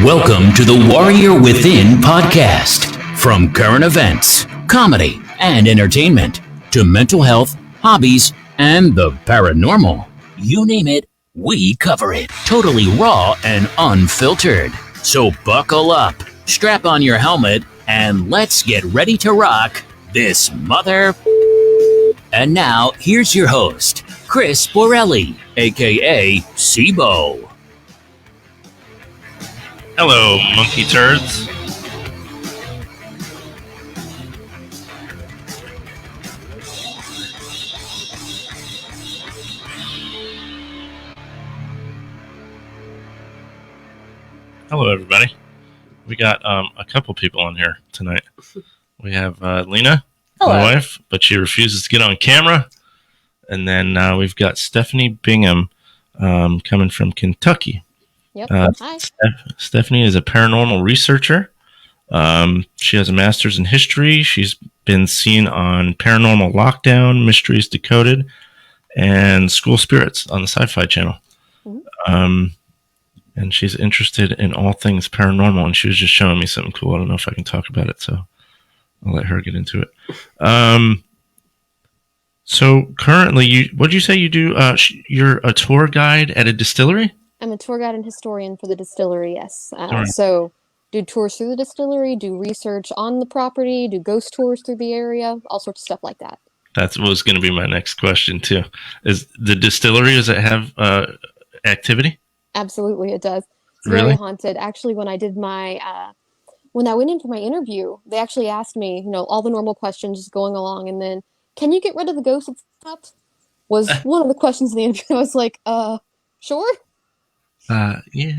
Welcome to the Warrior Within podcast. From current events, comedy, and entertainment to mental health, hobbies, and the paranormal. You name it, we cover it. Totally raw and unfiltered. So buckle up, strap on your helmet, and let's get ready to rock this mother... And now, here's your host, Chris Borelli, a.k.a. Sibo. Hello, monkey turds. Hello, everybody. We got a couple people on here tonight. We have Lena, Hello. my wife, but she refuses to get on camera. And then we've got Stephanie Bingham coming from Kentucky. Yep. Hi. Stephanie is a paranormal researcher. She has a master's in history. She's been seen on Paranormal Lockdown, Mysteries Decoded, and School Spirits on the Sci-Fi Channel. Mm-hmm. And she's interested in all things paranormal, and she was just showing me something cool. I don't know if I can talk about it, so I'll let her get into it. So currently, what did you say you do? You're a tour guide at a distillery? I'm a tour guide and historian for the distillery, yes. Right. So do tours through the distillery, do research on the property, do ghost tours through the area, all sorts of stuff like that. That was going to be my next question, too. Is the distillery, does it have activity? Absolutely, it does. It's Really? very haunted. Actually, when I did my... when I went in for my interview, they actually asked me, all the normal questions just going along, and then, can you get rid of the ghosts and stuff? Was one of the questions in the interview. I was like, sure? Yeah.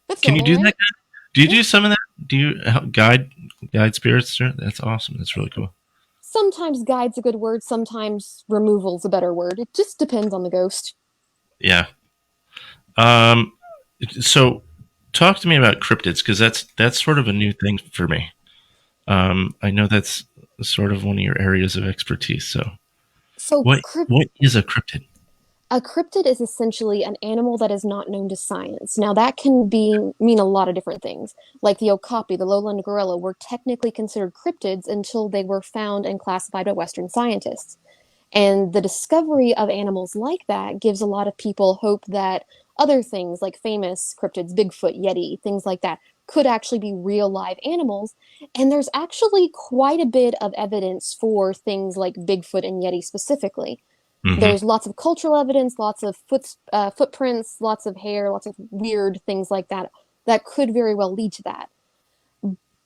That's Can you normal, do right? that? Do you do some of that? Do you help guide spirits? That's awesome. That's really cool. Sometimes guide's a good word, sometimes removal's a better word. It just depends on the ghost. Yeah. So talk to me about cryptids, because that's sort of a new thing for me. I know that's sort of one of your areas of expertise. So what is a cryptid? A cryptid is essentially an animal that is not known to science. Now, that can mean a lot of different things. Like the okapi, the lowland gorilla, were technically considered cryptids until they were found and classified by Western scientists. And the discovery of animals like that gives a lot of people hope that other things like famous cryptids, Bigfoot, Yeti, things like that, could actually be real live animals. And there's actually quite a bit of evidence for things like Bigfoot and Yeti specifically. Mm-hmm. There's lots of cultural evidence, lots of footprints, lots of hair, lots of weird things like that that could very well lead to that.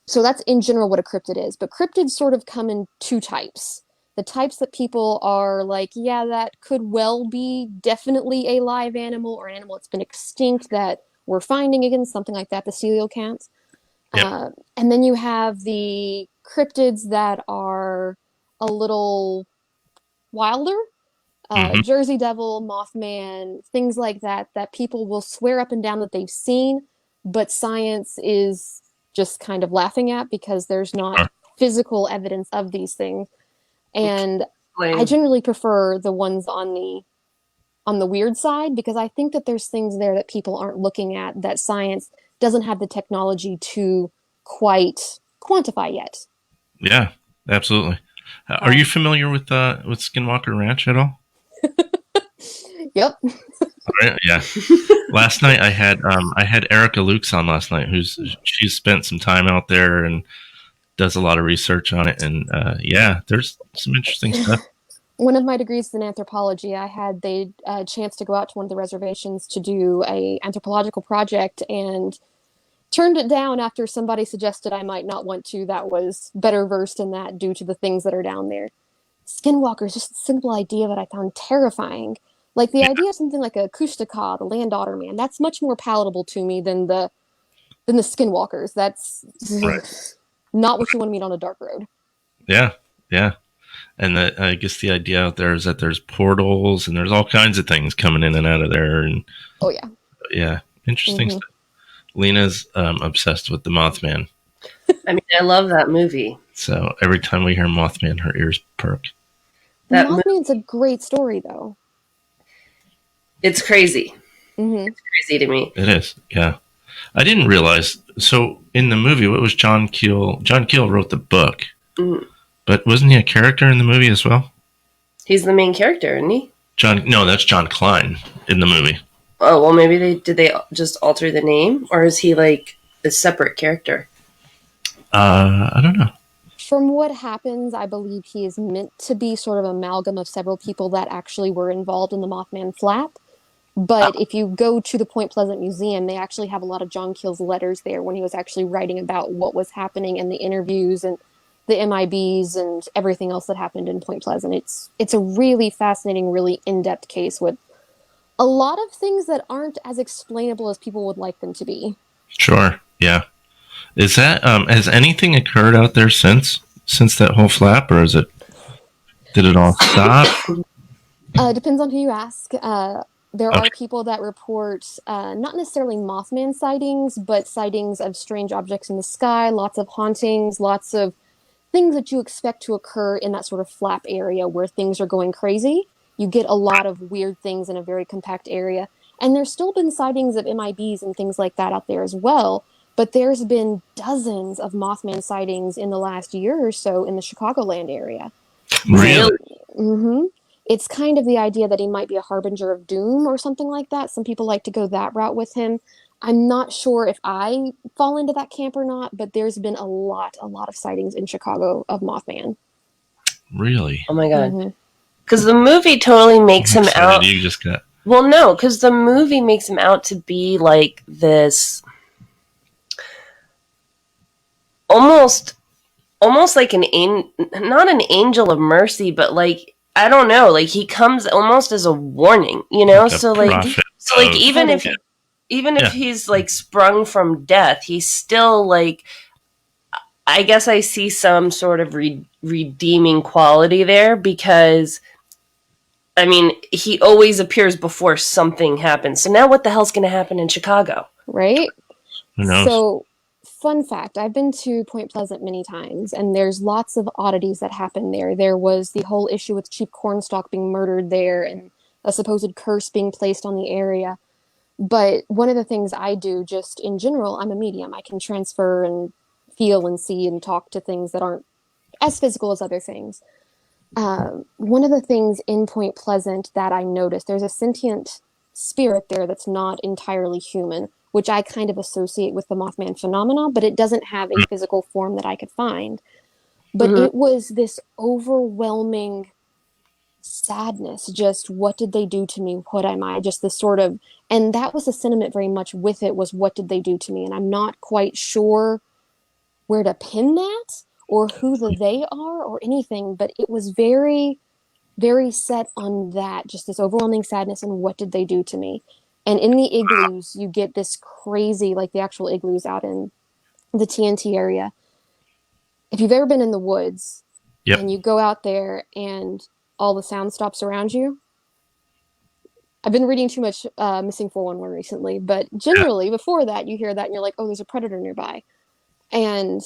So that's in general what a cryptid is. But cryptids sort of come in two types. The types that people are like, yeah, that could well be definitely a live animal or an animal that's been extinct that we're finding again, something like that, the coelacanths. Yep. And then you have the cryptids that are a little wilder. Mm-hmm. Jersey Devil, Mothman, things like that people will swear up and down that they've seen, but science is just kind of laughing at because there's not physical evidence of these things. And I generally prefer the ones on the weird side because I think that there's things there that people aren't looking at that science doesn't have the technology to quite quantify yet. Yeah, absolutely. Are you familiar with Skinwalker Ranch at all? Yep. Right, yeah. Last night I had Erica Lukes on last night, she's spent some time out there and does a lot of research on it, and there's some interesting stuff. One of my degrees is in anthropology. I had the chance to go out to one of the reservations to do a anthropological project and turned it down after somebody suggested I might not want to. That was better versed in that due to the things that are down there. Skinwalkers, just the simple idea that I found terrifying. Like the idea of something like a Kushtaka, the land otter man, that's much more palatable to me than the Skinwalkers. That's not what you want to meet on a dark road. Yeah, yeah. And I guess the idea out there is that there's portals and there's all kinds of things coming in and out of there. And oh, yeah. Yeah, interesting stuff. Lena's obsessed with the Mothman. I mean, I love that movie. So every time we hear Mothman, her ears perk. Mothman's a great story, though. It's crazy. Mm-hmm. It's crazy to me. It is, yeah. I didn't realize. So in the movie, what was John Keel? John Keel wrote the book, but wasn't he a character in the movie as well? He's the main character, isn't he? No, that's John Klein in the movie. Oh, well, maybe they just alter the name, or is he like a separate character? I don't know. From what happens, I believe he is meant to be sort of an amalgam of several people that actually were involved in the Mothman flap. But if you go to the Point Pleasant Museum, they actually have a lot of John Keel's letters there when he was actually writing about what was happening and the interviews and the MIBs and everything else that happened in Point Pleasant. It's a really fascinating, really in-depth case with a lot of things that aren't as explainable as people would like them to be. Sure. Yeah. Is that has anything occurred out there since that whole flap, or did it all stop? Depends on who you ask. There are people that report not necessarily Mothman sightings, but sightings of strange objects in the sky, lots of hauntings, lots of things that you expect to occur in that sort of flap area where things are going crazy. You get a lot of weird things in a very compact area. And there's still been sightings of MIBs and things like that out there as well. But there's been dozens of Mothman sightings in the last year or so in the Chicagoland area. Really? Mm-hmm. It's kind of the idea that he might be a harbinger of doom or something like that. Some people like to go that route with him. I'm not sure if I fall into that camp or not, but there's been a lot of sightings in Chicago of Mothman. Really? Oh my God. Because the movie totally makes him out. You just got. Well, no, because the movie makes him out to be like this. Almost like not an angel of mercy, but like, I don't know, like he comes almost as a warning, you know? Like even if he's like sprung from death, he's still like, I guess I see some sort of redeeming quality there, because I mean, he always appears before something happens. So now what the hell's going to happen in Chicago? Right? Who knows? So, fun fact, I've been to Point Pleasant many times, and there's lots of oddities that happen there. There was the whole issue with Chief Cornstalk being murdered there and a supposed curse being placed on the area. But one of the things I do, just in general, I'm a medium. I can transfer and feel and see and talk to things that aren't as physical as other things. One of the things in Point Pleasant that I noticed, there's a sentient spirit there that's not entirely human, which I kind of associate with the Mothman phenomena, but it doesn't have a physical form that I could find. But it was this overwhelming sadness. Just, what did they do to me? What am I? Just this sort of, and that was the sentiment very much with it, was what did they do to me? And I'm not quite sure where to pin that or who the they are or anything, but it was very, very set on that, just this overwhelming sadness and what did they do to me? And in the igloos, you get this crazy, like the actual igloos out in the TNT area. If you've ever been in the woods and you go out there and all the sound stops around you, I've been reading too much Missing 411 recently, but generally before that, you hear that and you're like, oh, there's a predator nearby. And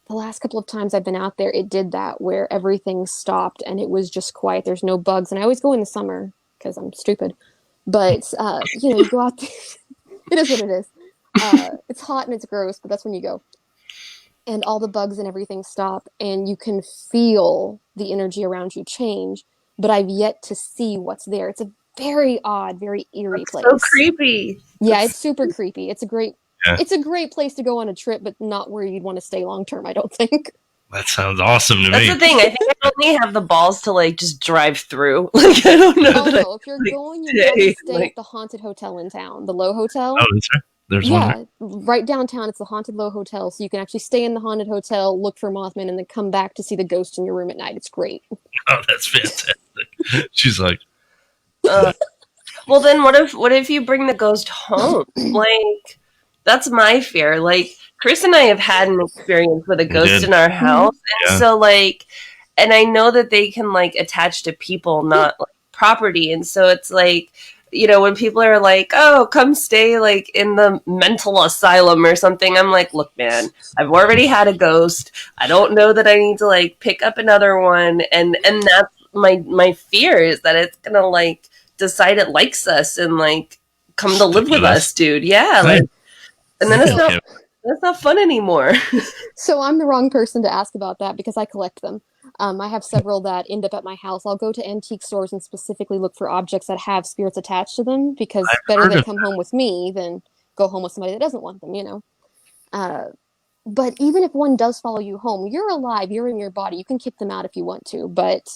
the last couple of times I've been out there, it did that, where everything stopped and it was just quiet. There's no bugs. And I always go in the summer because I'm stupid. But, you go out there. It is what it is. It's hot and it's gross, but that's when you go. And all the bugs and everything stop, and you can feel the energy around you change. But I've yet to see what's there. It's a very odd, very eerie place. So creepy. Yeah, it's super creepy. It's a great place to go on a trip, but not where you'd want to stay long term, I don't think. That sounds awesome to me. That's the thing. I think I only have the balls to like just drive through. Like, I don't know. No. If you're going, you gotta stay at the haunted hotel in town, the Low Hotel. Oh, is there? There's one. Right downtown. It's the haunted Low Hotel, so you can actually stay in the haunted hotel, look for Mothman, and then come back to see the ghost in your room at night. It's great. Oh, that's fantastic. She's like, well, then what if you bring the ghost home? Like, that's my fear. Like, Chris and I have had an experience with a ghost in our house, and so like, and I know that they can like attach to people, not like property, and so it's like, when people are like, oh, come stay like in the mental asylum or something, I'm like, look, man, I've already had a ghost. I don't know that I need to like pick up another one, and that's my fear, is that it's gonna like decide it likes us and like come to live with us, dude. Yeah, like. And then it's not fun anymore. So I'm the wrong person to ask about that because I collect them. I have several that end up at my house. I'll go to antique stores and specifically look for objects that have spirits attached to them because better they come home with me than go home with somebody that doesn't want them, you know? But even if one does follow you home, you're alive, you're in your body. You can kick them out if you want to, but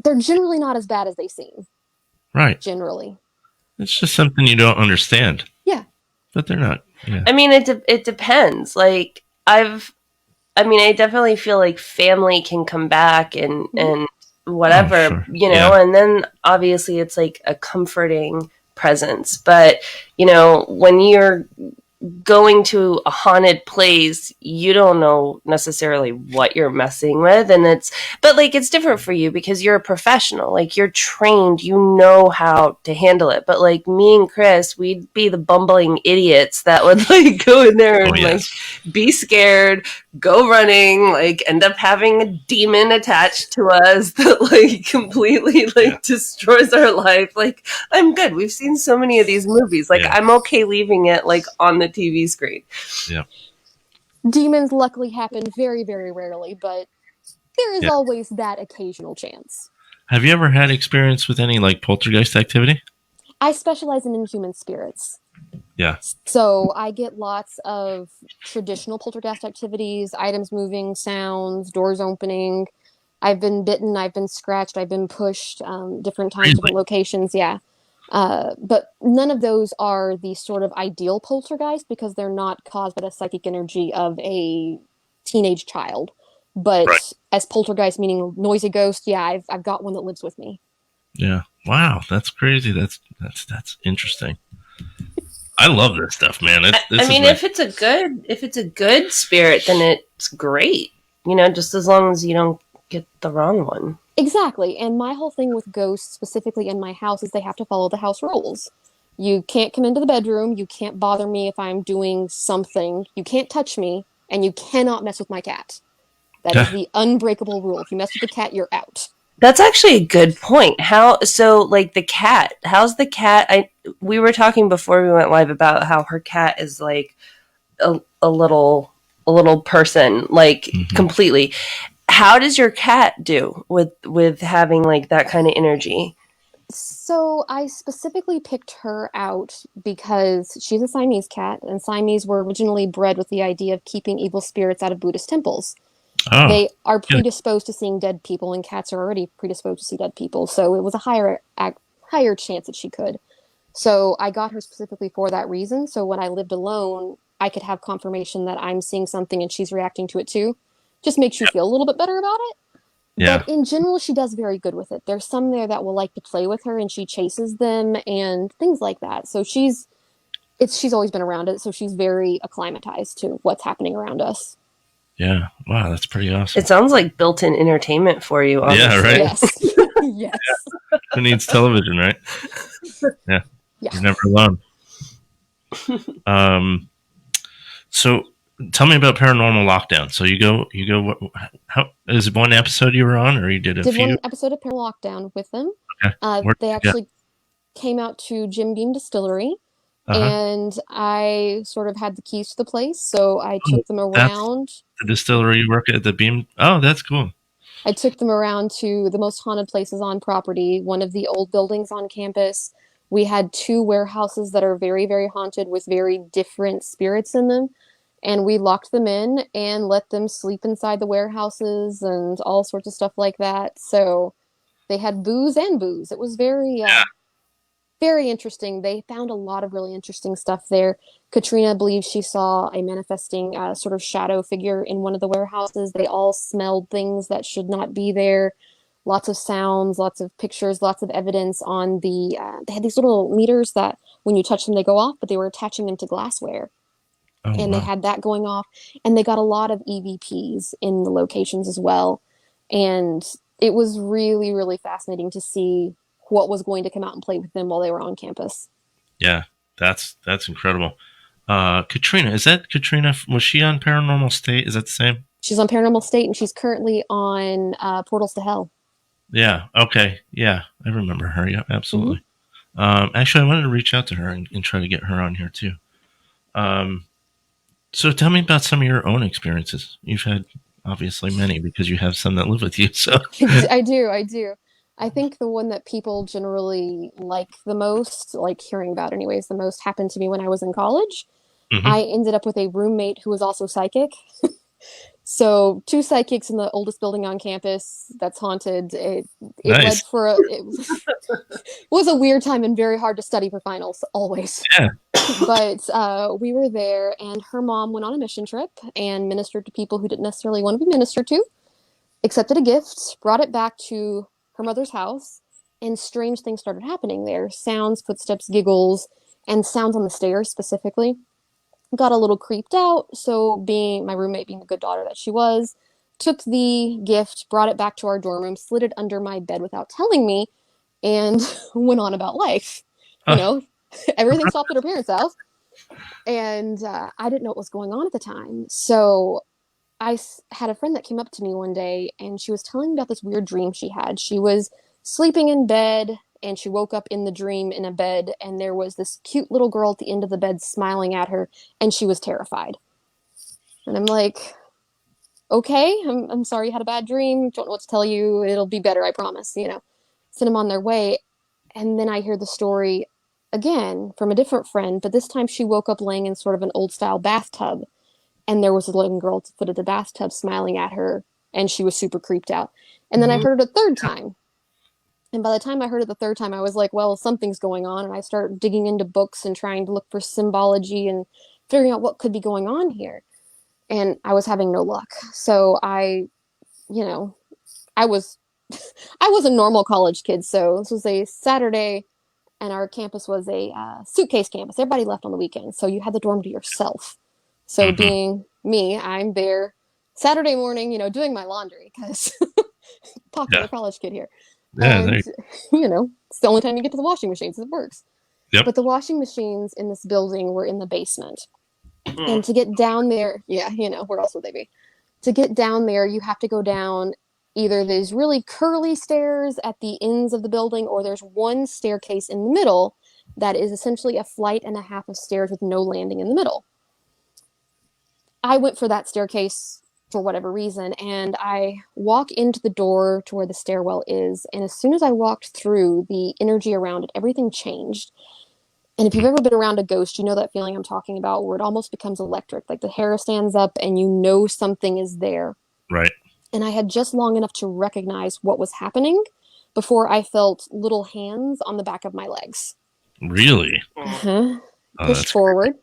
they're generally not as bad as they seem. Right. Generally. It's just something you don't understand. Yeah. But they're not. Yeah. I mean, it depends. Like, I definitely feel like family can come back and whatever, sure. you know, and then obviously it's like a comforting presence. But, you know, when you're going to a haunted place, you don't know necessarily what you're messing with, but like it's different for you because you're a professional, like you're trained, you know how to handle it. But like me and Chris, we'd be the bumbling idiots that would like go in there and like be scared, go running, like end up having a demon attached to us that like completely like destroys our life. Like, I'm good. We've seen so many of these movies. Like, I'm okay leaving it like on the TV screen. Yeah. Demons luckily happen very, very rarely, but there is always that occasional chance. Have you ever had experience with any like poltergeist activity? I specialize in inhuman spirits. Yeah. So I get lots of traditional poltergeist activities, items moving, sounds, doors opening. I've been bitten, I've been scratched, I've been pushed, different times, different locations, yeah. But none of those are the sort of ideal poltergeist because they're not caused by the psychic energy of a teenage child. But as poltergeist, meaning noisy ghost, yeah, I've got one that lives with me. Yeah. Wow, that's crazy. That's interesting. I love this stuff, man. If it's a good spirit, then it's great. You know, just as long as you don't get the wrong one. Exactly. And my whole thing with ghosts, specifically in my house, is they have to follow the house rules. You can't come into the bedroom. You can't bother me if I'm doing something. You can't touch me. And you cannot mess with my cat. That is the unbreakable rule. If you mess with the cat, you're out. That's actually a good point. Like the cat, how's the cat? We were talking before we went live about how her cat is like a little person, like completely. How does your cat do with having like that kind of energy? So I specifically picked her out because she's a Siamese cat, and Siamese were originally bred with the idea of keeping evil spirits out of Buddhist temples. Oh, they are predisposed to seeing dead people, and cats are already predisposed to see dead people. So it was a higher chance that she could. So I got her specifically for that reason. So when I lived alone, I could have confirmation that I'm seeing something and she's reacting to it too. Just makes you feel a little bit better about it. Yeah. But in general, she does very good with it. There's some there that will like to play with her, and she chases them and things like that. So she's always been around it. So she's very acclimatized to what's happening around us. Yeah. Wow, that's pretty awesome. It sounds like built-in entertainment for you. Honestly. Yeah, right? Yes. Yes. Yeah. Who needs television, right? Yeah. You're never alone. So tell me about Paranormal Lockdown. So you go, how is it one episode you were on, or you did a few? One episode of Paranormal Lockdown with them. Okay. They actually came out to Jim Beam Distillery. And I sort of had the keys to the place, so I took them around. The distillery you work at the Beam? Oh, that's cool. I took them around to the most haunted places on property, one of the old buildings on campus. We had 2 warehouses that are very, very haunted with very different spirits in them. And we locked them in and let them sleep inside the warehouses and all sorts of stuff like that. So they had booze and booze. It was very... very interesting. They found a lot of really interesting stuff there. Katrina believes she saw a manifesting sort of shadow figure in one of the warehouses. They all smelled things that should not be there. Lots of sounds, lots of pictures, lots of evidence on the... they had these little meters that when you touch them, they go off, but they were attaching them to glassware. They had that going off. And they got a lot of EVPs in the locations as well. And it was really, really fascinating to see what was going to come out and play with them while they were on campus. Yeah, that's incredible. Katrina, is that Katrina? Was she on Paranormal State? Is that the same? She's on Paranormal State, and she's currently on Portals to Hell. Yeah. Okay. Yeah, I remember her. Yeah, absolutely. Actually, I wanted to reach out to her and try to get her on here too. So tell me about some of your own experiences. You've had obviously many because you have some that live with you. So I do. I think the one that people generally like the most, like hearing about anyways, the most happened to me when I was in college. hmm I ended up with a roommate who was also psychic. So two psychics in the oldest building on campus that's haunted. It led nice. for it was a weird time and very hard to study for finals always. Yeah. But we were there, and her mom went on a mission trip and ministered to people who didn't necessarily want to be ministered to, accepted a gift, brought it back to her mother's house, and strange things started happening there. Sounds, footsteps, giggles, and sounds on the stairs specifically. Got a little creeped out, so being my roommate, being the good daughter that she was, took the gift, brought it back to our dorm room, slid it under my bed without telling me, and went on about life. You Oh, know, everything stopped at her parents' house, and I didn't know what was going on at the time. So had a friend that came up to me one day, and she was telling me about this weird dream she had. She was sleeping in bed, and she woke up in the dream in a bed, and there was this cute little girl at the end of the bed smiling at her, and she was terrified. And I'm like, okay, I'm sorry you had a bad dream. Don't know what to tell you. It'll be better, I promise. Send them on their way. And then I hear the story again from a different friend, but this time she woke up laying in sort of an old style bathtub, and there was a little girl at the foot of the bathtub smiling at her, and she was super creeped out. And then I heard it a third time. And by the time I heard it the third time, I was like, well, something's going on. And I start digging into books and trying to look for symbology and figuring out what could be going on here. And I was having no luck. So you know, I was I was a normal college kid. So this was a Saturday, and our campus was a suitcase campus. Everybody left on the weekend, so you had the dorm to yourself. So hmm being me, I'm there Saturday morning, doing my laundry because popular yeah. college kid here. Yeah. And, it's the only time you get to the washing machines. It works. Yep. But the washing machines in this building were in the basement. And to get down there, yeah, where else would they be? To get down there, you have to go down either these really curly stairs at the ends of the building, or there's one staircase in the middle that is essentially a flight and a half of stairs with no landing in the middle. I went for that staircase for whatever reason, and I walk into the door to where the stairwell is, and as soon as I walked through, the energy around it, everything changed. And if you've ever been around a ghost, you know that feeling I'm talking about, where it almost becomes electric, like the hair stands up and you know something is there. Right. And I had just long enough to recognize what was happening before I felt little hands on the back of my legs. Really? Uh-huh. Oh, Pushed that's forward.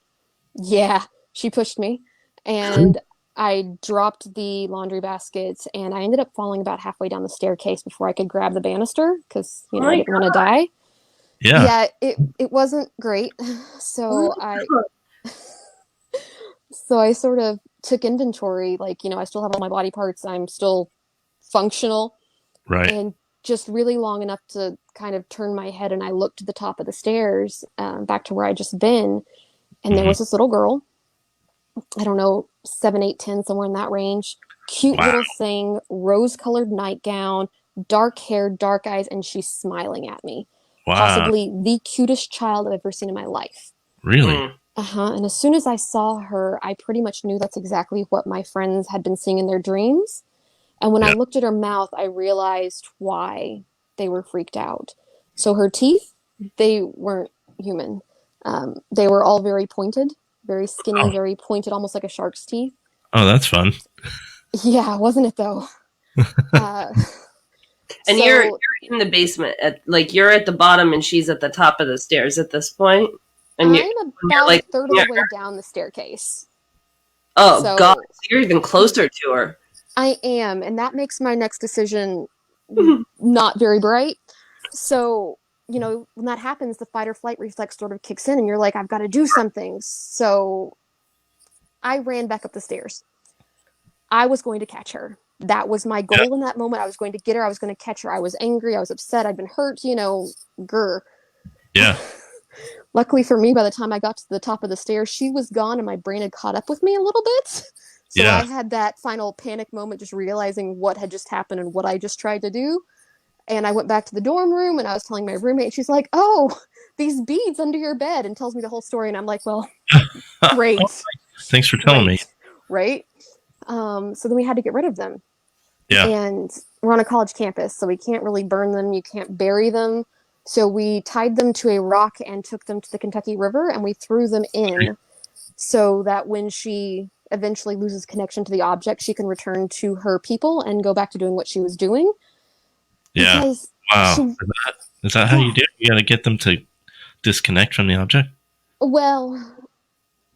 Yeah, she pushed me. And I dropped the laundry basket, and I ended up falling about halfway down the staircase before I could grab the banister because, I didn't want to die. yeah. Yeah, it wasn't great. So I sort of took inventory, like, I still have all my body parts. I'm still functional, Right. and just really long enough to kind of turn my head, and I looked to the top of the stairs, back to where I'd just been, and there was this little girl. I don't know, 7, 8, 10, somewhere in that range. Cute Wow. little thing, rose-colored nightgown, dark hair, dark eyes, and she's smiling at me. Wow. Possibly the cutest child I've ever seen in my life. Really? And as soon as I saw her, I pretty much knew that's exactly what my friends had been seeing in their dreams. And when I looked at her mouth, I realized why they were freaked out. So her teeth, they weren't human. They were all very pointed, very skinny, very pointed, almost like a shark's teeth. Oh, that's fun. Yeah, wasn't it though? And you're in the basement, you're at the bottom and she's at the top of the stairs at this point. And I'm about a third of the way down the staircase. Oh, God. So you're even closer to her. I am, and that makes my next decision not very bright. So, when that happens, the fight or flight reflex sort of kicks in, and you're like, I've got to do something. So I ran back up the stairs. I was going to catch her. That was my goal in that moment. I was going to get her. I was going to catch her. I was angry. I was upset. I'd been hurt, grr. Yeah. Luckily for me, by the time I got to the top of the stairs, she was gone and my brain had caught up with me a little bit. So I had that final panic moment, just realizing what had just happened and what I just tried to do. And I went back to the dorm room and I was telling my roommate, she's like, oh, these beads under your bed, and tells me the whole story. And I'm like, well, great. Thanks for telling me. Right. So then we had to get rid of them. Yeah. And we're on a college campus, so we can't really burn them. You can't bury them. So we tied them to a rock and took them to the Kentucky River, and we threw them in so that when she eventually loses connection to the object, she can return to her people and go back to doing what she was doing. Yeah. Because wow. Is that how you do it? You got to get them to disconnect from the object? Well,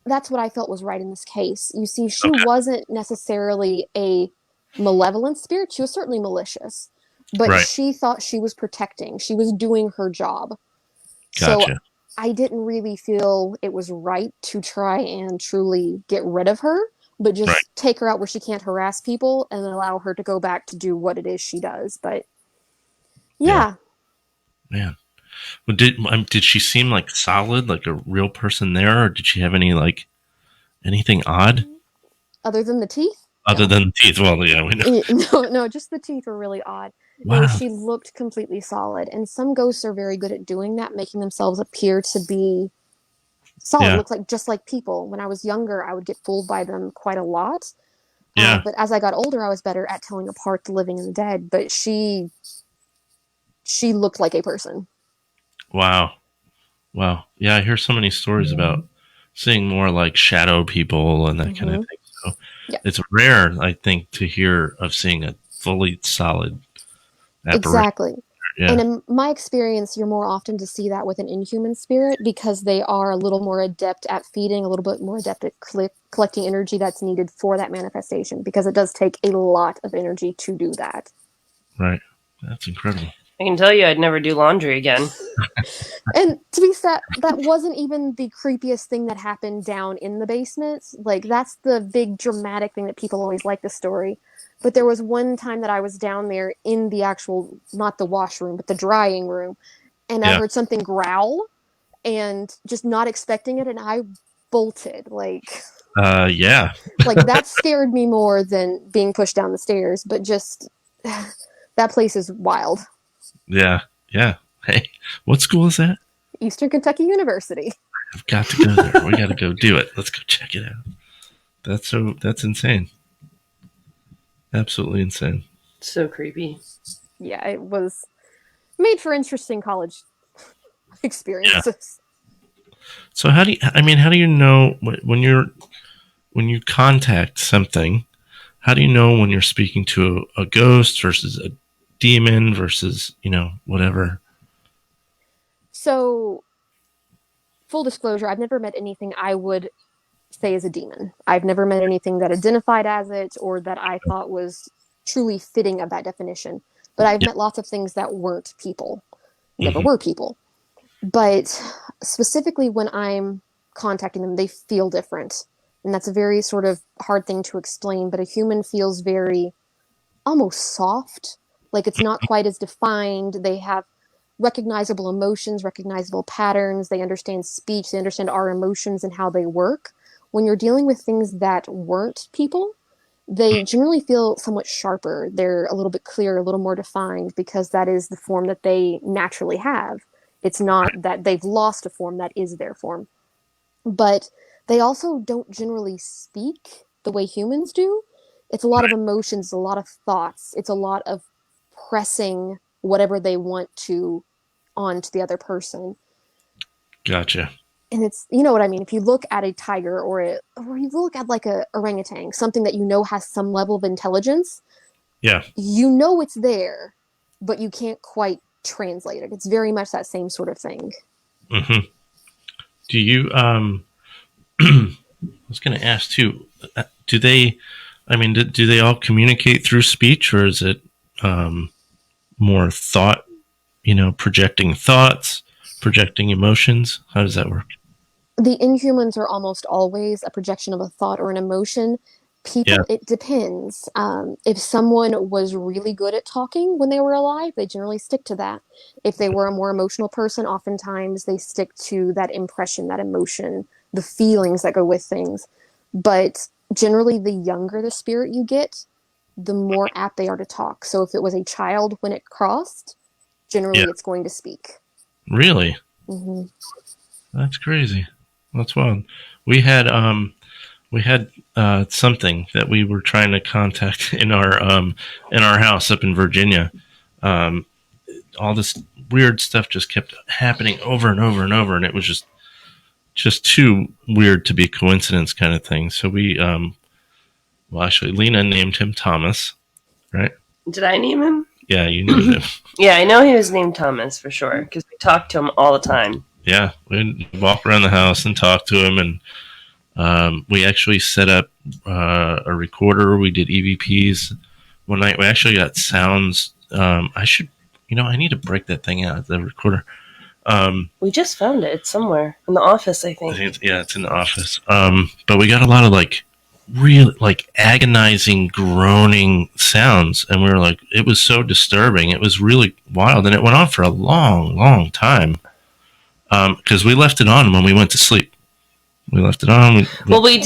that's what I felt was right in this case. You see, she wasn't necessarily a malevolent spirit. She was certainly malicious, but she thought she was protecting. She was doing her job. Gotcha. So I didn't really feel it was right to try and truly get rid of her, but just take her out where she can't harass people and allow her to go back to do what it is she does. But yeah. Man. Well, did she seem like solid, like a real person there, or did she have any like anything odd? Other than the teeth? Other than the teeth. Well, yeah, we know. No, just the teeth were really odd. Wow. No, she looked completely solid. And some ghosts are very good at doing that, making themselves appear to be solid. Look like just like people. When I was younger, I would get fooled by them quite a lot. But as I got older, I was better at telling apart the living and the dead. But she looked like a person. Wow. Yeah, I hear so many stories about seeing more like shadow people and that kind of thing. So it's rare, I think, to hear of seeing a fully solid apparition. Exactly. Yeah. And in my experience, you're more often to see that with an inhuman spirit because they are a little more adept at feeding, a little bit more adept at collecting energy that's needed for that manifestation, because it does take a lot of energy to do that. Right. That's incredible. I can tell you I'd never do laundry again. And to be fair, that wasn't even the creepiest thing that happened down in the basement. Like, that's the big dramatic thing that people always like the story. But there was one time that I was down there in the actual, not the washroom, but the drying room. And I heard something growl and just not expecting it. And I bolted. Like, like that scared me more than being pushed down the stairs. But just, that place is wild. Yeah. Hey, what school is that? Eastern Kentucky University. I've got to go there. We got to go do it. Let's go check it out. That's insane. Absolutely insane. So creepy. Yeah, it was made for interesting college experiences. Yeah. So how do you know when you contact something, how do you know when you're speaking to a ghost versus a demon versus, whatever? So, full disclosure, I've never met anything I would say is a demon. I've never met anything that identified as it or that I thought was truly fitting of that definition. But I've met lots of things that weren't people, never were people. But specifically when I'm contacting them, they feel different. And that's a very sort of hard thing to explain, but a human feels very almost soft. Like, it's not quite as defined. They have recognizable emotions, recognizable patterns. They understand speech. They understand our emotions and how they work. When you're dealing with things that weren't people, they generally feel somewhat sharper. They're a little bit clearer, a little more defined, because that is the form that they naturally have. It's not that they've lost a form, that is their form. But they also don't generally speak the way humans do. It's a lot of emotions, a lot of thoughts. It's a lot of pressing whatever they want to onto the other person. Gotcha. And it's, you know what I mean? If you look at a tiger or you look at like a orangutan, something that has some level of intelligence, it's there, but you can't quite translate it. It's very much that same sort of thing. Mm-hmm. Do you, I was going to ask too, do they all communicate through speech, or is it more thought, projecting thoughts, projecting emotions? How does that work? The Inhumans are almost always a projection of a thought or an emotion. People, it depends. If someone was really good at talking when they were alive, they generally stick to that. If they were a more emotional person, oftentimes they stick to that impression, that emotion, the feelings that go with things. But generally, the younger the spirit you get, the more apt they are to talk. So if it was a child when it crossed, generally it's going to speak. Really? Mm-hmm. That's crazy. That's wild. We had something that we were trying to contact in our house up in Virginia. All this weird stuff just kept happening over and over and over, and it was just too weird to be coincidence kind of thing. So we well, actually, Lena named him Thomas, right? Did I name him? Yeah, you named him. Yeah, I know he was named Thomas for sure, because we talked to him all the time. Yeah, we'd walk around the house and talk to him, and we actually set up a recorder. We did EVPs. One night we actually got sounds. I need to break that thing out, the recorder. We just found it. It's somewhere in the office, I think. It's in the office. But we got a lot of really agonizing groaning sounds, and we were like, it was so disturbing. It was really wild, and it went on for a long, long time. Because we left it on when we went to sleep. We left it on. We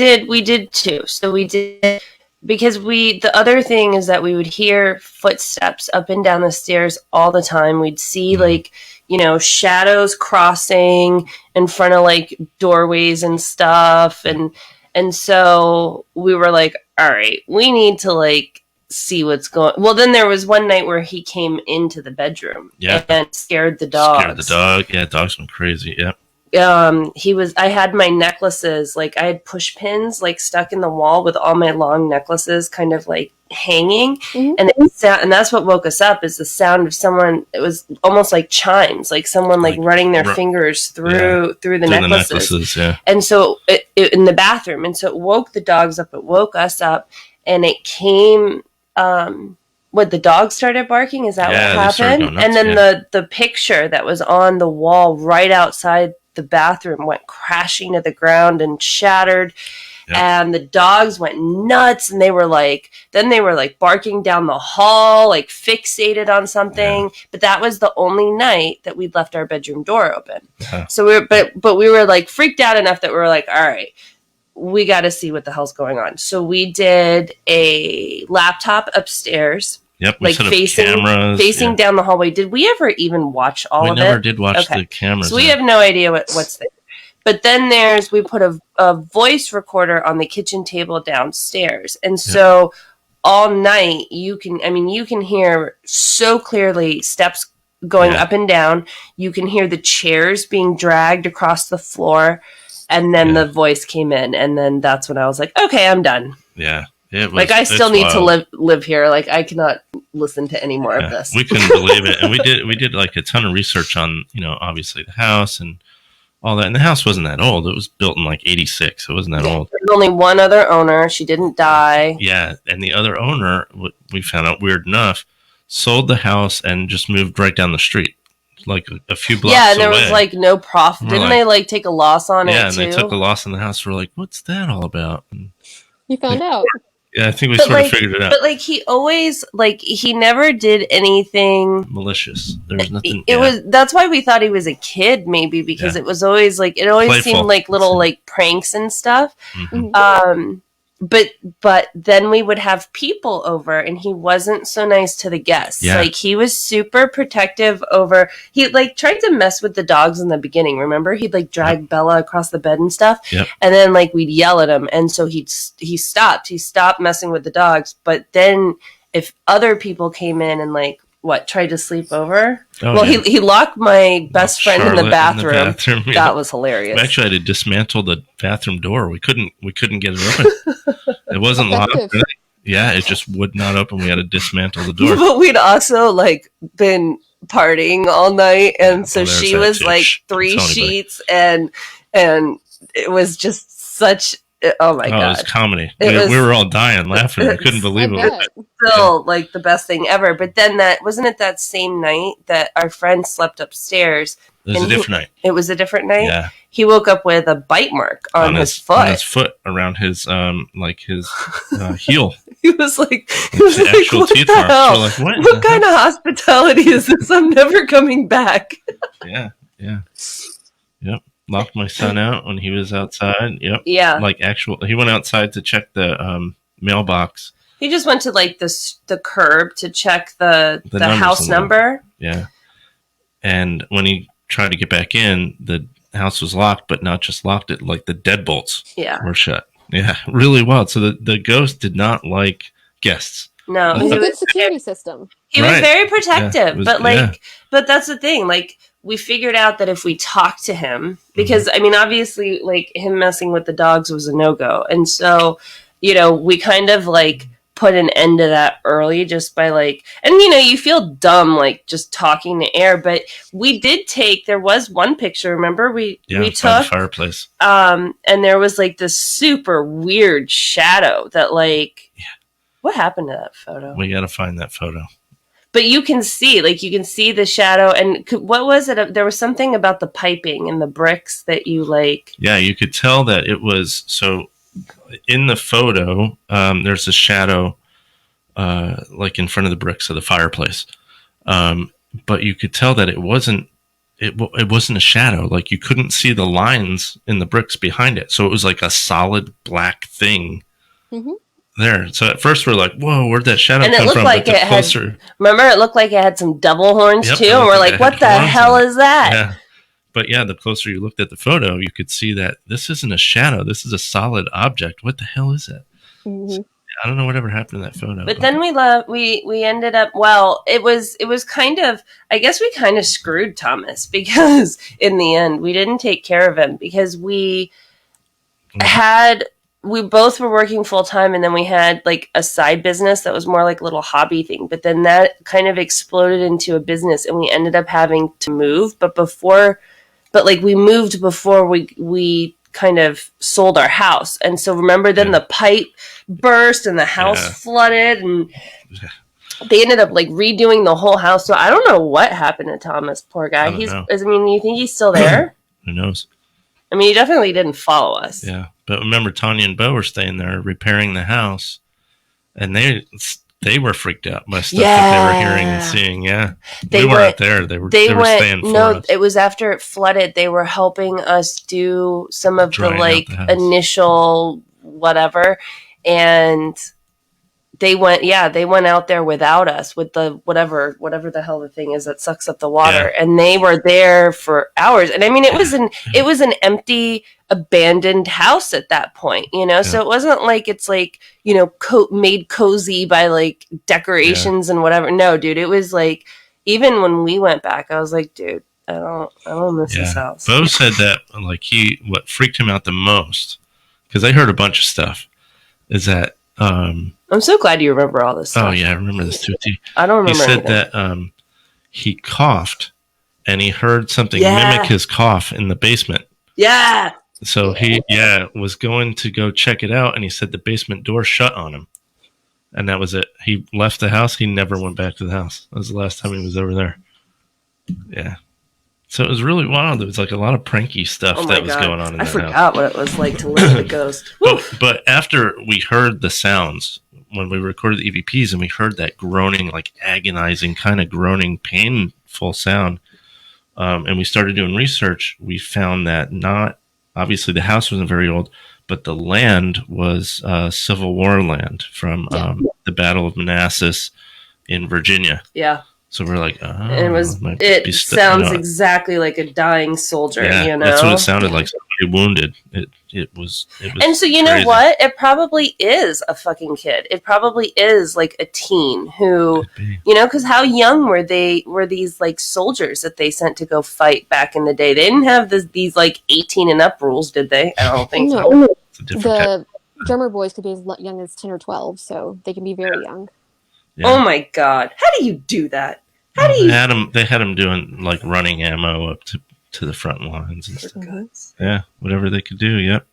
did too. So we did, because the other thing is that we would hear footsteps up and down the stairs all the time. We'd see shadows crossing in front of doorways and stuff. And so we were like, all right, we need to see what's going. Well, then there was one night where he came into the bedroom and scared the dogs. Scared the dog. Yeah, dogs went crazy. Yeah. I had my necklaces, I had push pins stuck in the wall with all my long necklaces kind of hanging. Mm-hmm. And that's what woke us up, is the sound of someone. It was almost like chimes, someone running their fingers through the necklaces. Yeah. And so it in the bathroom, and so it woke the dogs up, it woke us up, and it came the dog started barking. Is that what happened? And then the picture that was on the wall right outside the bathroom went crashing to the ground and shattered. Yep. And the dogs went nuts, and they were barking down the hall, fixated on something. Yeah. But that was the only night that we'd left our bedroom door open. Yeah. So we were freaked out enough that we were like, all right, we got to see what the hell's going on. So we did a laptop upstairs. Yep, we set up cameras. Facing down the hallway. Did we ever even watch all of it? We never did watch the cameras. So we have no idea what's there. But then we put a voice recorder on the kitchen table downstairs. And so all night you can hear so clearly steps going up and down. You can hear the chairs being dragged across the floor. And then the voice came in. And then that's when I was like, okay, I'm done. Yeah. I still need to live here. I cannot listen to any more of this. We couldn't believe it. And we did a ton of research on, obviously the house and all that. And the house wasn't that old. It was built in 86. It wasn't that old. There's only one other owner. She didn't die. Yeah. And the other owner, what we found out weird enough, sold the house and just moved right down the street. A few blocks away. Yeah, and there was no profit. Didn't they take a loss on it too? Yeah, and they took a loss on the house. We're like, what's that all about? And you found out. Yeah, I think we sort of figured it out. But he always he never did anything malicious. There was nothing. That's why we thought he was a kid, maybe, because it was always it always playful. Seemed like little pranks and stuff. Mm-hmm. But then we would have people over, and he wasn't so nice to the guests. Yeah. He was super protective over. He tried to mess with the dogs in the beginning. Remember, he'd drag Bella across the bed and stuff. Yep. And then we'd yell at him, and so he stopped. He stopped messing with the dogs. But then if other people came in and tried to sleep over. He locked my best friend in the bathroom. Yeah. That was hilarious. We actually had to dismantle the bathroom door. We couldn't get it open. It wasn't locked. Yeah, it just would not open. We had to dismantle the door. But we'd also been partying all night, and so she was 3 sheets, and it was just such. Oh my God. It was comedy. We were all dying laughing. We couldn't believe it. It was still the best thing ever. But then wasn't it that same night that our friend slept upstaiers? It was a different night. It was a different night? Yeah. He woke up with a bite mark on his foot. On his foot, around his his heel. He was like, actual what teeth marks. What kind of hospitality is this? I'm never coming back. Yeah. Yep. Locked my son out when he was outside. Yep. Yeah. He went outside to check the mailbox. He just went to the curb to check the house number. Yeah. And when he tried to get back in, the house was locked, but not just locked, it like the deadbolts were shut. Yeah, really wild. So the ghost did not like guests. No, it was a good security system. He was very protective, but that's the thing. Like, we figured out that if we talked to him, because I mean, obviously, like, him messing with the dogs was a no-go, and so, you know, we kind of like put an end to that early just by like, and you know, you feel dumb like just talking to air, but we did take. There was one picture. Remember, we took the fireplace, and there was like this super weird shadow that like. Yeah. What happened to that photo? We got to find that photo. But you can see the shadow. And what was it? There was something about the piping and the bricks that you like. Yeah, you could tell that it was. So in the photo, there's a shadow like in front of the bricks of the fireplace. But you could tell that it wasn't a shadow. Like, you couldn't see the lines in the bricks behind it. So it was like a solid black thing. Mm-hmm. There. So at first we're like, whoa, where'd that shadow come from? Like it remember, it looked like it had some double horns too, and we're like, what the hell is that? Yeah. But yeah, the closer you looked at the photo, you could see that this isn't a shadow. This is a solid object. What the hell is it? Mm-hmm. So, I don't know whatever happened to that photo. But then we ended up, well, it was kind of, I guess we kind of screwed Thomas, because in the end we didn't take care of him, because we both were working full time, and then we had like a side business that was more like a little hobby thing. But then that kind of exploded into a business, and we ended up having to move. But we moved before we kind of sold our house. And so remember, then the pipe burst and the house flooded, and they ended up like redoing the whole house. So I don't know what happened to Thomas, poor guy. You think he's still there? Who knows? I mean, he definitely didn't follow us. Yeah. But remember, Tanya and Bo were staying there repairing the house, and they were freaked out by stuff that they were hearing and seeing. Yeah. We weren't there. They were staying for us. It was after it flooded. They were helping us do some of the like initial whatever, and they went out there without us with the whatever the hell the thing is that sucks up the water, and they were there for hours. And I mean, it was an empty, abandoned house at that point, you know. So it wasn't like it's like, you know, made cozy by like decorations and whatever. No, dude, it was like, even when we went back, I was like, dude, I don't miss this house. Bo said that like what freaked him out the most, because I heard a bunch of stuff, is that I'm so glad you remember all this stuff. Oh yeah, I remember this too. I don't remember. He said that he coughed, and he heard something mimic his cough in the basement. Yeah. So he was going to go check it out, and he said the basement door shut on him, and that was it. He left the house. He never went back to the house. That was the last time he was over there. Yeah. So it was really wild. There was like a lot of pranky stuff that was going on in that house. I forgot what it was like to live with a ghost. But after we heard the sounds, when we recorded the EVPs, and we heard that groaning, like agonizing, kind of groaning, painful sound, and we started doing research, we found that obviously the house wasn't very old, but the land was Civil War land from the Battle of Manassas in Virginia. Yeah. So we're like, it sounds exactly like a dying soldier, you know? That's what it sounded like. Somebody wounded. It was and so, you know what? It probably is a fucking kid. It probably is like a teen who, you know, because how young were these like soldiers that they sent to go fight back in the day? They didn't have these like 18 and up rules, did they? I don't think so. The drummer boys could be as young as 10 or 12, so they can be very young. Yeah. Oh my God! How do you do that? They had them doing like running ammo up to the front lines and stuff. Yeah, whatever they could do. Yep.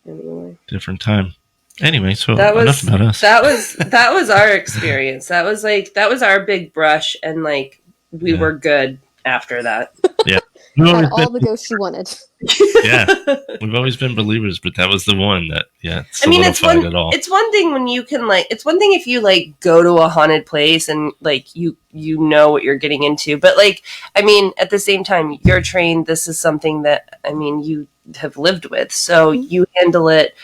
Anyway. Different time. Anyway, so enough about us. That was our experience. That was our big brush, and like we were good after that. Yeah. Got all the ghosts you wanted. Yeah, we've always been believers, but that was the one that solidified it all. It's one thing when you can like. It's one thing if you like go to a haunted place and like you know what you're getting into, but like I mean, at the same time, you're trained. This is something that you have lived with, so you handle it.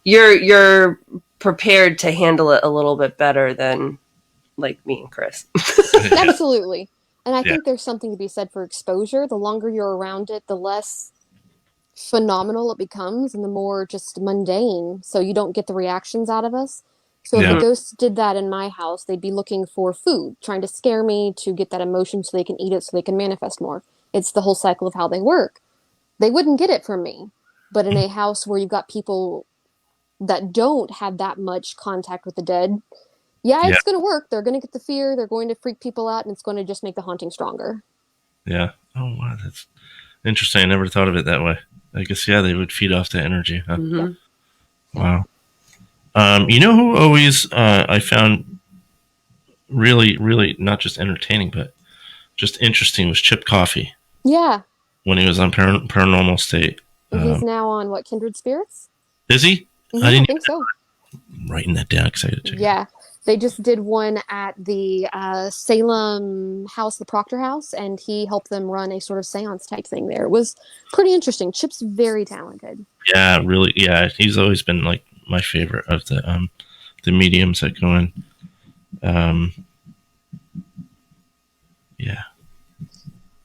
You're prepared to handle it a little bit better than like me and Chris. Absolutely. And I think there's something to be said for exposure. The longer you're around it, the less phenomenal it becomes and the more just mundane. So you don't get the reactions out of us. So if a ghost did that in my house, they'd be looking for food, trying to scare me to get that emotion so they can eat it, so they can manifest more. It's the whole cycle of how they work. They wouldn't get it from me. But in a house where you've got people that don't have that much contact with the dead, it's going to work. They're going to get the fear. They're going to freak people out, and it's going to just make the haunting stronger. Yeah. Oh, wow. That's interesting. I never thought of it that way. I guess, they would feed off the energy. Huh? Mm-hmm. Wow. You know who always I found really, really not just entertaining, but just interesting was Chip Coffey. Yeah. When he was on Paranormal State. He's now on, what, Kindred Spirits? Is he? Mm-hmm, I think so. I'm writing that down because I got to check. Yeah. They just did one at the Salem house, the Proctor House, and he helped them run a sort of seance type thing there. It was pretty interesting. Chip's very talented. Yeah, really. Yeah, he's always been like my favorite of the mediums that go in. Yeah.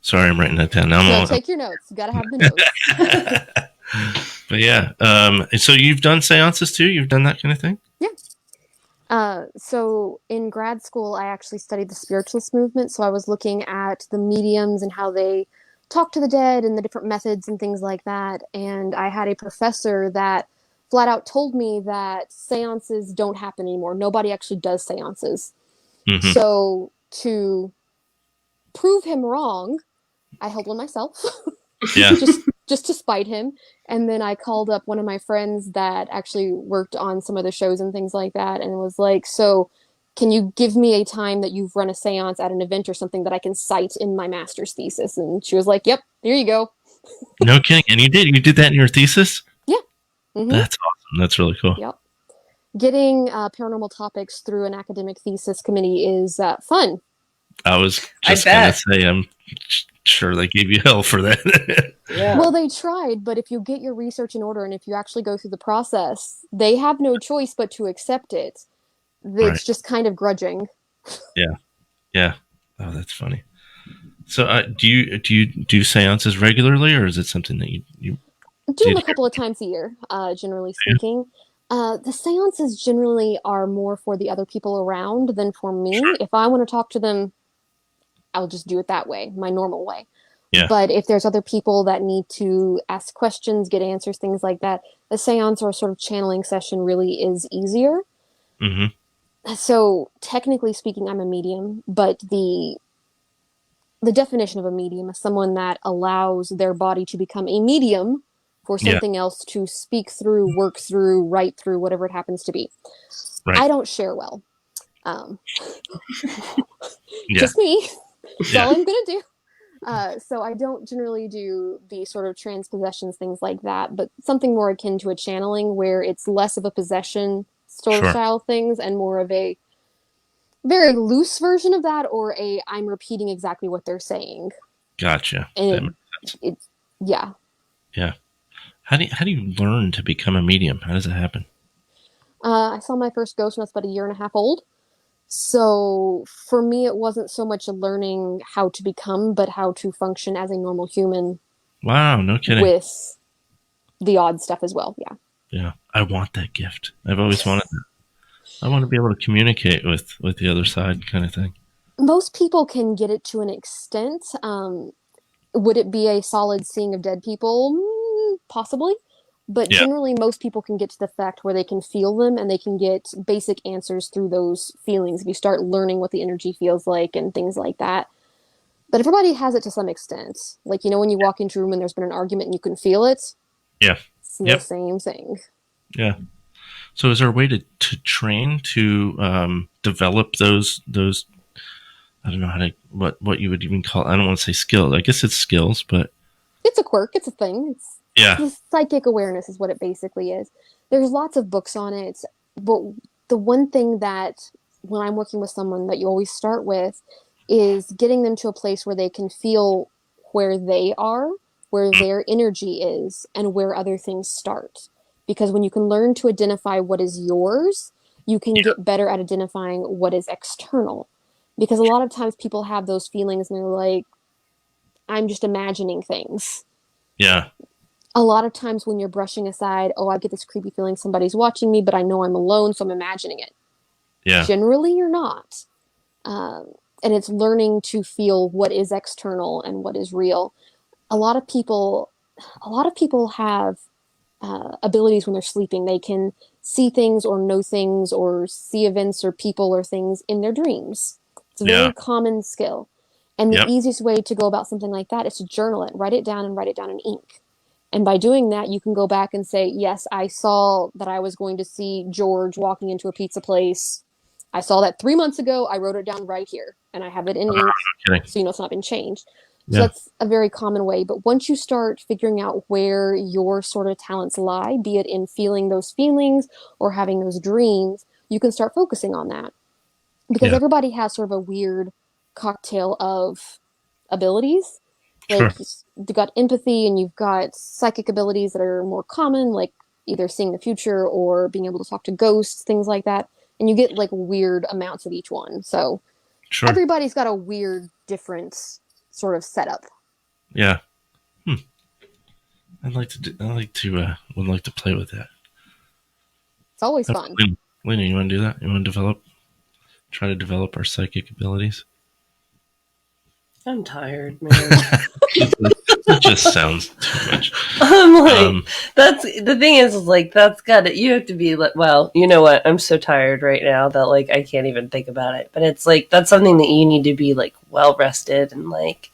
Sorry, I'm writing that down. No, take your notes. You got to have the notes. But yeah, so you've done seances too? You've done that kind of thing? Yeah. So in grad school, I actually studied the spiritualist movement. So I was looking at the mediums and how they talk to the dead and the different methods and things like that. And I had a professor that flat out told me that seances don't happen anymore. Nobody actually does seances. Mm-hmm. So to prove him wrong, I held one myself. Yeah. just to spite him. And then I called up one of my friends that actually worked on some of the shows and things like that, and was like, so can you give me a time that you've run a seance at an event or something that I can cite in my master's thesis? And she was like, yep, here you go. No kidding. And you did that in your thesis? Yeah. Mm-hmm. That's awesome. That's really cool. Yep. Getting paranormal topics through an academic thesis committee is fun. I was just going to say, I'm sure they gave you hell for that. Yeah. Well, they tried, but if you get your research in order and if you actually go through the process, they have no choice but to accept it. It's just kind of grudging. Yeah. Yeah. Oh, that's funny. So do you do seances regularly, or is it something that you do them a couple of times a year, generally speaking? The seances generally are more for the other people around than for me. Sure. If I want to talk to them, I'll just do it that way, my normal way. Yeah. But if there's other people that need to ask questions, get answers, things like that, a seance or a sort of channeling session really is easier. Mm-hmm. So technically speaking, I'm a medium, but the definition of a medium is someone that allows their body to become a medium for something else to speak through, work through, write through, whatever it happens to be. Right. I don't share well. Just me. That's all I'm going to do. So I don't generally do the sort of transpossessions, things like that, but something more akin to a channeling where it's less of a possession sort of style things and more of a very loose version of that, or I'm repeating exactly what they're saying. Gotcha. And yeah. How do you learn to become a medium? How does it happen? I saw my first ghost when I was about 1.5 years old. So for me, it wasn't so much learning how to become, but how to function as a normal human. Wow, no kidding. With the odd stuff as well, yeah. Yeah, I want that gift. I've always wanted that. I want to be able to communicate with the other side kind of thing. Most people can get it to an extent. Would it be a solid seeing of dead people? Possibly. But generally, most people can get to the fact where they can feel them and they can get basic answers through those feelings if you start learning what the energy feels like and things like that. But everybody has it to some extent. Like, when you walk into a room and there's been an argument and you can feel it. Yeah. It's the same thing. Yeah. So is there a way to train to develop those I don't know how to what you would even call, I don't want to say skills. I guess it's skills, but it's a quirk. It's a thing. It's psychic awareness is what it basically is. There's lots of books on it, but the one thing that when I'm working with someone that you always start with is getting them to a place where they can feel where they are, where their energy is, and where other things start. Because when you can learn to identify what is yours, you can get better at identifying what is external. Because a lot of times people have those feelings and they're like, I'm just imagining things. Yeah. A lot of times when you're brushing aside, oh, I get this creepy feeling somebody's watching me, but I know I'm alone, so I'm imagining it. Yeah. Generally, you're not. And it's learning to feel what is external and what is real. A lot of people have abilities when they're sleeping. They can see things or know things or see events or people or things in their dreams. It's a very common skill. And the easiest way to go about something like that is to journal it, write it down and write it down in ink. And by doing that, you can go back and say, yes, I saw that I was going to see George walking into a pizza place. I saw that 3 months ago. I wrote it down right here and I have it in ink. So it's not been changed. So that's a very common way. But once you start figuring out where your sort of talents lie, be it in feeling those feelings or having those dreams, you can start focusing on that. Because everybody has sort of a weird cocktail of abilities. Like you've got empathy and you've got psychic abilities that are more common, like either seeing the future or being able to talk to ghosts, things like that. And you get like weird amounts of each one. So everybody's got a weird, different sort of setup. Yeah. Would like to play with that. It's always fun. Lena, you want to do that? You want to try to develop our psychic abilities? I'm tired, man. It just sounds too much. I'm like, that's the thing is like, that's got it. You have to be like, well, you know what? I'm so tired right now that like, I can't even think about it, but it's like, that's something that you need to be like well rested and like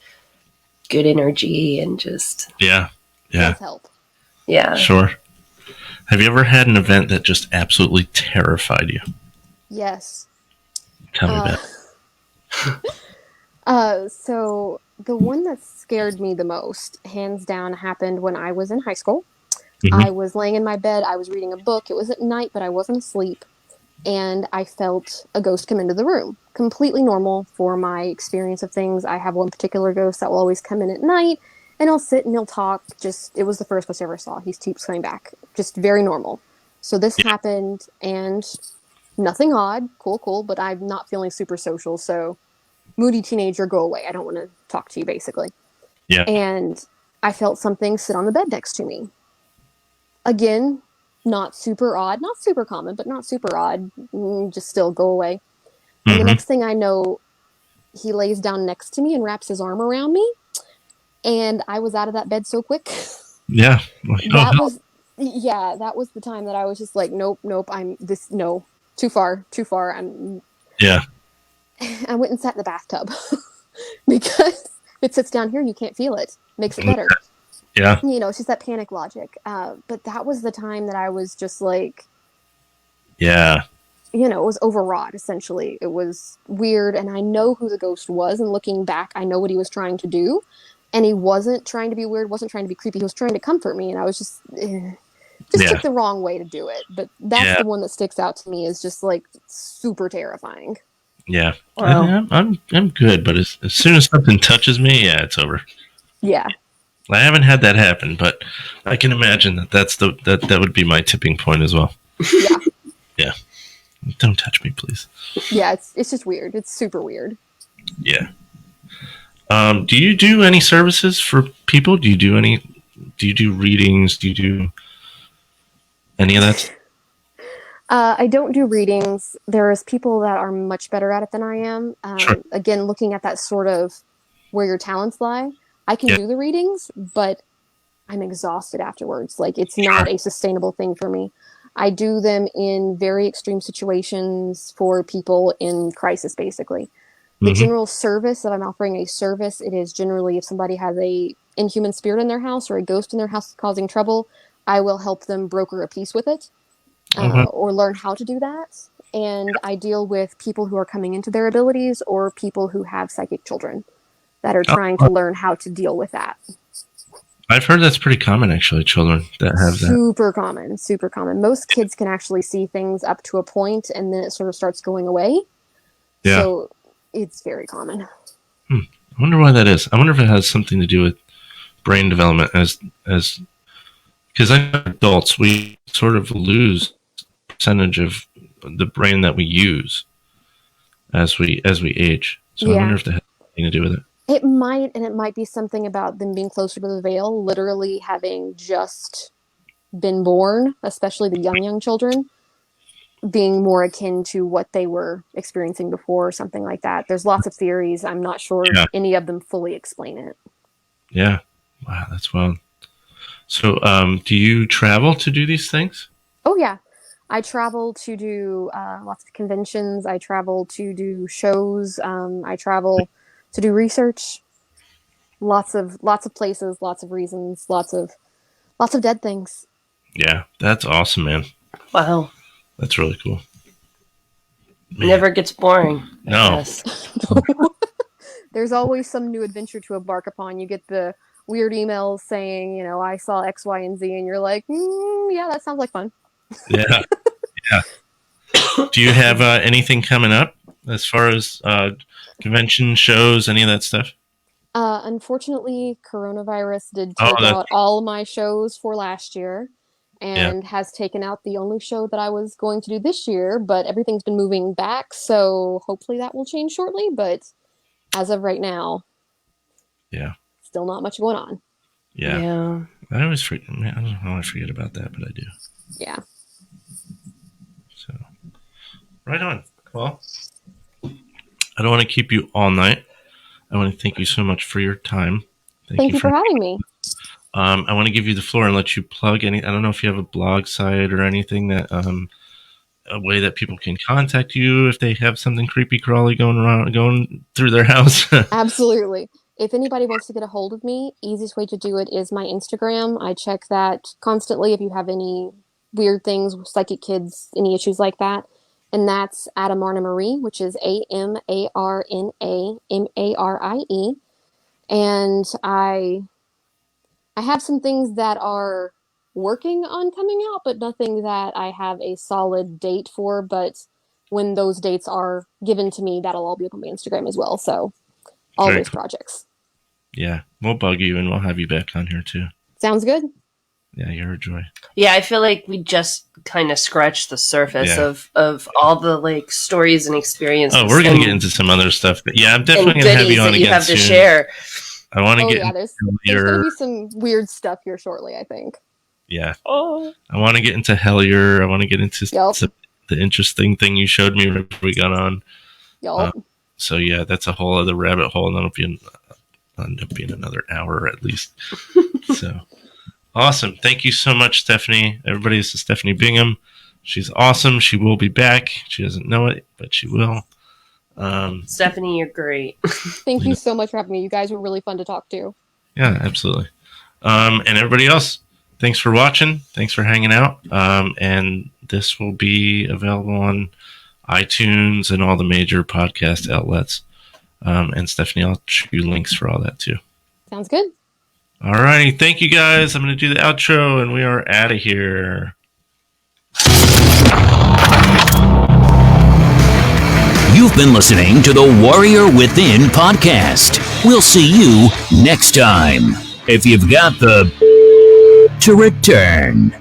good energy and just. Yeah. Does help. Yeah. Sure. Have you ever had an event that just absolutely terrified you? Yes. Tell me about it. So the one that scared me the most, hands down, happened when I was in high school. Mm-hmm. I was laying in my bed. I was reading a book. It was at night, but I wasn't asleep. And I felt a ghost come into the room. Completely normal for my experience of things. I have one particular ghost that will always come in at night, and he'll sit and he'll talk. It was the first ghost I ever saw. He keeps coming back. Just very normal. So this happened, and nothing odd. Cool. But I'm not feeling super social, so moody teenager, go away. I don't want to talk to you, basically. Yeah. And I felt something sit on the bed next to me. Again, not super odd, not super common, but not super odd. Just still go away. And the next thing I know, he lays down next to me and wraps his arm around me. And I was out of that bed so quick. Yeah. That was the time that I was just like, nope, too far. I went and sat in the bathtub because if it sits down here, you can't feel it. Makes it better. Yeah. It's just that panic logic. But that was the time that I was just like, yeah. It was overwrought, essentially. It was weird. And I know who the ghost was. And looking back, I know what he was trying to do. And he wasn't trying to be weird, wasn't trying to be creepy. He was trying to comfort me. And I was just took the wrong way to do it. But that's the one that sticks out to me, is just like super terrifying. Yeah. Wow. I'm good, but as soon as something touches me, it's over. Yeah. I haven't had that happen, but I can imagine that would be my tipping point as well. Yeah. Yeah. Don't touch me, please. Yeah, it's just weird. It's super weird. Yeah. Do you do any services for people? Do you do readings? Do you do any of that? I don't do readings. There's people that are much better at it than I am. Again, looking at that sort of where your talents lie, I can do the readings, but I'm exhausted afterwards. Like, it's not a sustainable thing for me. I do them in very extreme situations for people in crisis, basically. The general service that I'm offering a service, it is generally if somebody has a inhuman spirit in their house or a ghost in their house causing trouble, I will help them broker a peace with it or learn how to do that. And I deal with people who are coming into their abilities or people who have psychic children that are trying to learn how to deal with that. I've heard that's pretty common, actually, children that have that. Super common. Most kids can actually see things up to a point, and then it sort of starts going away. Yeah. So it's very common. I wonder why that is. I wonder if it has something to do with brain development as because I know adults, we sort of lose percentage of the brain that we use as we age. So I wonder if that has anything to do with it. It might, and it might be something about them being closer to the veil, literally having just been born, especially the young children, being more akin to what they were experiencing before or something like that. There's lots of theories. I'm not sure any of them fully explain it. Yeah. Wow, that's wild. So do you travel to do these things? Oh, yeah. I travel to do lots of conventions. I travel to do shows. I travel to do research. Lots of places, lots of reasons, lots of dead things. Yeah, that's awesome, man. Wow. That's really cool. Man. Never gets boring. No. There's always some new adventure to embark upon. You get the weird emails saying, I saw X, Y, and Z, and you're like, yeah, that sounds like fun. Yeah. Yeah. Do you have anything coming up as far as convention shows, any of that stuff? Unfortunately, coronavirus did take out all my shows for last year and has taken out the only show that I was going to do this year, but everything's been moving back, so hopefully that will change shortly, but as of right now, still not much going on. Yeah. I always forget. I don't know how I forget about that, but I do. Yeah. So, right on. Well, I don't want to keep you all night. I want to thank you so much for your time. Thank you for having me. I want to give you the floor and let you plug any. I don't know if you have a blog site or anything that a way that people can contact you if they have something creepy crawly going through their house. Absolutely. If anybody wants to get a hold of me, easiest way to do it is my Instagram. I check that constantly if you have any weird things, psychic kids, any issues like that. And that's Adamarna Marie, which is AMARNAMARIE. And I have some things that are working on coming out, but nothing that I have a solid date for. But when those dates are given to me, that'll all be up on my Instagram as well. So all those projects. Yeah, we'll bug you and we'll have you back on here too. Sounds good. Yeah, you're a joy. Yeah, I feel like we just kind of scratched the surface of all the stories and experiences. Oh, we're gonna get into some other stuff, but yeah, I'm definitely gonna have you on again you have soon. To share. I want to get. There's gonna be some weird stuff here shortly, I think. Yeah. Oh. I want to get into Hellier. I want to get into the interesting thing you showed me when we got on. So yeah, that's a whole other rabbit hole, and that'll end up being another hour at least. So awesome! Thank you so much, Stephanie. Everybody, this is Stephanie Bingham. She's awesome. She will be back. She doesn't know it, but she will. Stephanie, you're great. Thank you so much for having me. You guys were really fun to talk to. Yeah, absolutely. And everybody else, thanks for watching. Thanks for hanging out. And this will be available on iTunes and all the major podcast outlets. And Stephanie, I'll shoot you links for all that too. Sounds good. All righty. Thank you guys. I'm going to do the outro and we are out of here. You've been listening to the Warrior Within podcast. We'll see you next time. If you've got the to return.